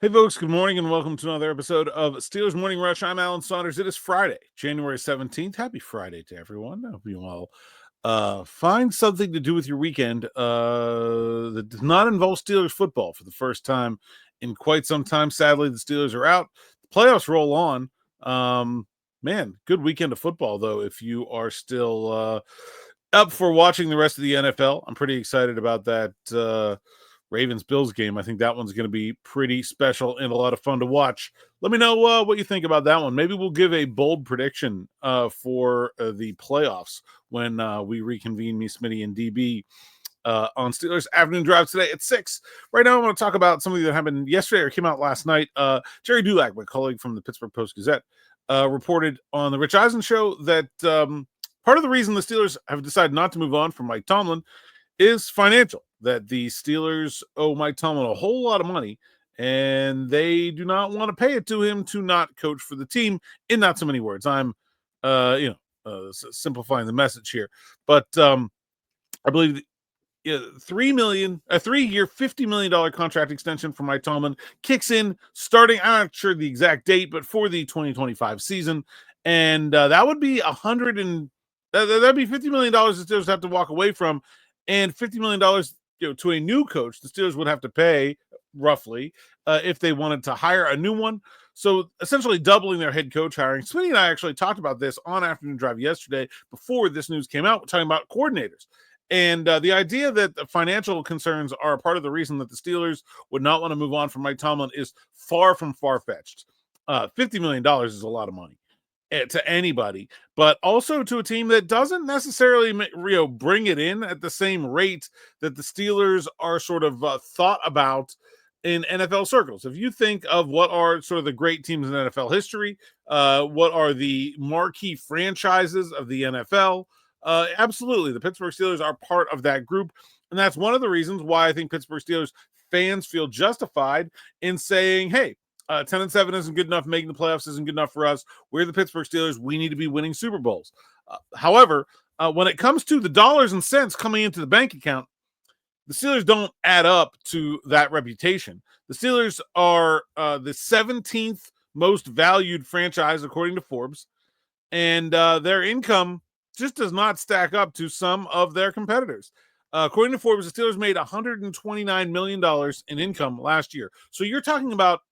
Hey, folks, good morning and welcome to another episode of Steelers Morning Rush. I'm Alan Saunders. It is Friday, January 17th. Happy Friday to everyone. I hope you all find something to do with your weekend that does not involve Steelers football for the first time in quite some time. Sadly, the Steelers are out. The playoffs roll on. Man, good weekend of football, though, if you are still up for watching the rest of the NFL. I'm pretty excited about that Ravens-Bills game. I think that one's going to be pretty special and a lot of fun to watch. Let me know what you think about that one. Maybe we'll give a bold prediction for the playoffs when we reconvene, me, Smitty, and DB on Steelers Afternoon Drive today at 6. Right now, I want to talk about something that happened yesterday or came out last night. Gerry Dulac, my colleague from the Pittsburgh Post-Gazette, reported on the Rich Eisen show that part of the reason the Steelers have decided not to move on from Mike Tomlin is financial, that the Steelers owe Mike Tomlin a whole lot of money, and they do not want to pay it to him to not coach for the team, in not so many words. I'm, simplifying the message here. But I believe a 3-year, $50 million contract extension for Mike Tomlin kicks in starting, I'm not sure the exact date, but for the 2025 season. And that would be that'd be $50 million the Steelers have to walk away from. And $50 million, to a new coach, the Steelers would have to pay roughly if they wanted to hire a new one. So essentially doubling their head coach hiring. Sweeney and I actually talked about this on Afternoon Drive yesterday before this news came out. We're talking about coordinators. And the idea that the financial concerns are a part of the reason that the Steelers would not want to move on from Mike Tomlin is far from far-fetched. $50 million is a lot of money to anybody, but also to a team that doesn't necessarily bring it in at the same rate that the Steelers are sort of thought about in NFL circles. If you think of what are sort of the great teams in NFL history, what are the marquee franchises of the NFL, absolutely, the Pittsburgh Steelers are part of that group, and that's one of the reasons why I think Pittsburgh Steelers fans feel justified in saying, hey, 10-7 isn't good enough. Making the playoffs isn't good enough for us. We're the Pittsburgh Steelers. We need to be winning Super Bowls. However, when it comes to the dollars and cents coming into the bank account, the Steelers don't add up to that reputation. The Steelers are the 17th most valued franchise, according to Forbes, and their income just does not stack up to some of their competitors. According to Forbes, the Steelers made $129 million in income last year. So you're talking about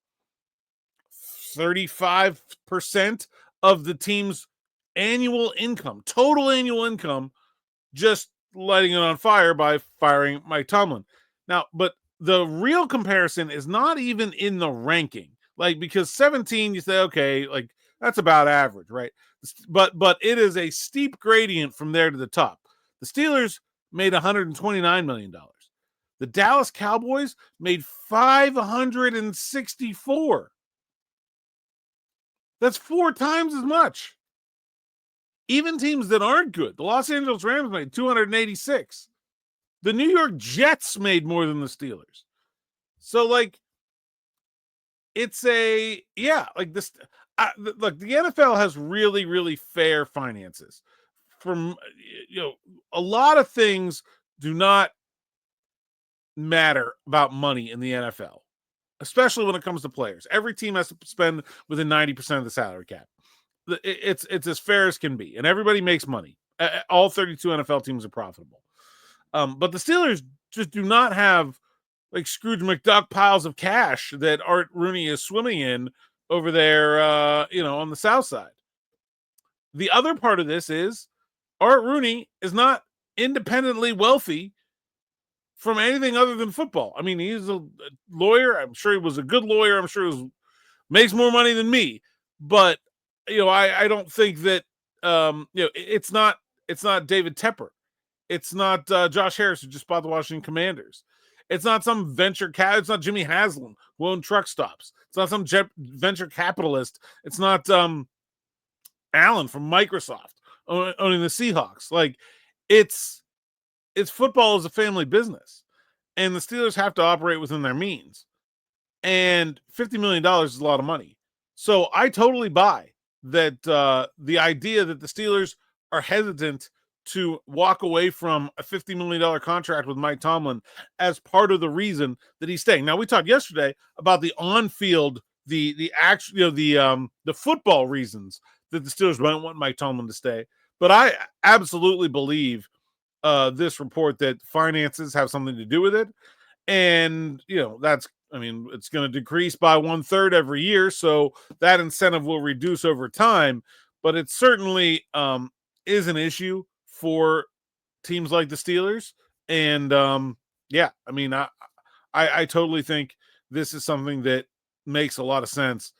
35% of the team's annual income, total annual income, just lighting it on fire by firing Mike Tomlin. Now, but the real comparison is not even in the ranking. Like, because 17, you say, okay, like that's about average, right? But it is a steep gradient from there to the top. The Steelers made $129 million. The Dallas Cowboys made $564. That's 4 times as much. Even teams that aren't good. The Los Angeles Rams made $286. The New York Jets made more than the Steelers. So, like, it's this. Look, the NFL has really, really fair finances. From a lot of things do not matter about money in the NFL, especially when it comes to players. Every team has to spend within 90% of the salary cap. It's as fair as can be, and everybody makes money. All 32 NFL teams are profitable. But the Steelers just do not have like Scrooge McDuck piles of cash that Art Rooney is swimming in over there, on the South Side. The other part of this is Art Rooney is not independently wealthy from anything other than football. I mean, he's a lawyer. I'm sure he was a good lawyer. I'm sure he makes more money than me. But, I don't think that, it's not David Tepper. It's not Josh Harris, who just bought the Washington Commanders. It's not some it's not Jimmy Haslam, who owned truck stops. It's not some venture capitalist. It's not Alan from Microsoft owning the Seahawks. Like, it's football is a family business, and the Steelers have to operate within their means. And $50 million is a lot of money. So I totally buy that the idea that the Steelers are hesitant to walk away from a $50 million contract with Mike Tomlin as part of the reason that he's staying. Now, we talked yesterday about the on-field, the actual, the football reasons that the Steelers don't want Mike Tomlin to stay. But I absolutely believe this report that finances have something to do with it. And, it's going to decrease by 1/3 every year. So that incentive will reduce over time. But it certainly is an issue for teams like the Steelers. And, I totally think this is something that makes a lot of sense.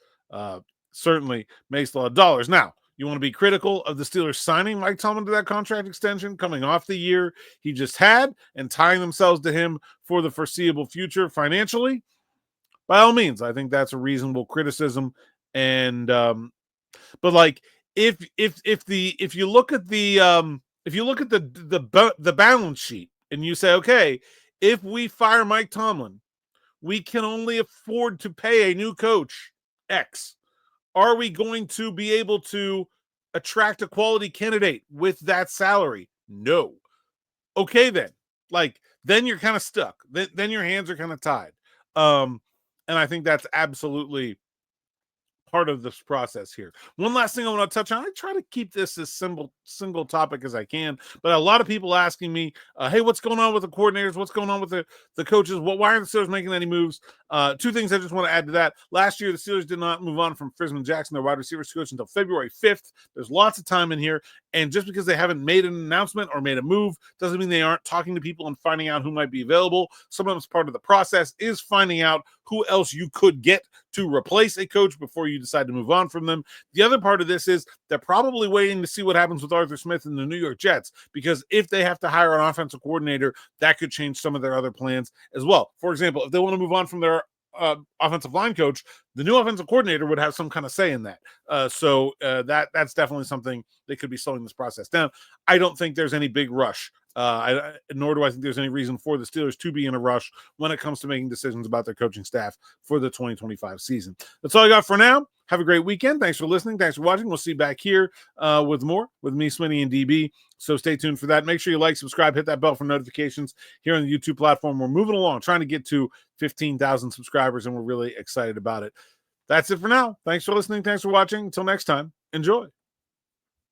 Certainly makes a lot of dollars. Now, you want to be critical of the Steelers signing Mike Tomlin to that contract extension coming off the year he just had and tying themselves to him for the foreseeable future financially. By all means, I think that's a reasonable criticism. And but like if you look at the balance sheet and you say, okay, if we fire Mike Tomlin, we can only afford to pay a new coach X. Are we going to be able to attract a quality candidate with that salary? No. Okay, then. Then you're kind of stuck. Then your hands are kind of tied. And I think that's absolutely part of this process here. One last thing I want to touch on. I try to keep this as single topic as I can, but a lot of people asking me, hey, what's going on with the coordinators? What's going on with the coaches? Why aren't the Steelers making any moves? Two things I just want to add to that. Last year, the Steelers did not move on from Frisman Jackson, their wide receivers coach, until February 5th. There's lots of time in here, and just because they haven't made an announcement or made a move doesn't mean they aren't talking to people and finding out who might be available. Sometimes part of the process is finding out who else you could get to replace a coach before you decide to move on from them. The other part of this is they're probably waiting to see what happens with Arthur Smith and the New York Jets, because if they have to hire an offensive coordinator, that could change some of their other plans as well. For example, if they want to move on from their offensive line coach, the new offensive coordinator would have some kind of say in that. So that's definitely something that could be slowing this process down. I don't think there's any big rush. Nor do I think there's any reason for the Steelers to be in a rush when it comes to making decisions about their coaching staff for the 2025 season. That's all I got for now. Have a great weekend. Thanks for listening. Thanks for watching. We'll see you back here with more with me, Smitty, and DB. So stay tuned for that. Make sure you like, subscribe, hit that bell for notifications here on the YouTube platform. We're moving along, trying to get to 15,000 subscribers, and we're really excited about it. That's it for now. Thanks for listening. Thanks for watching. Until next time, enjoy.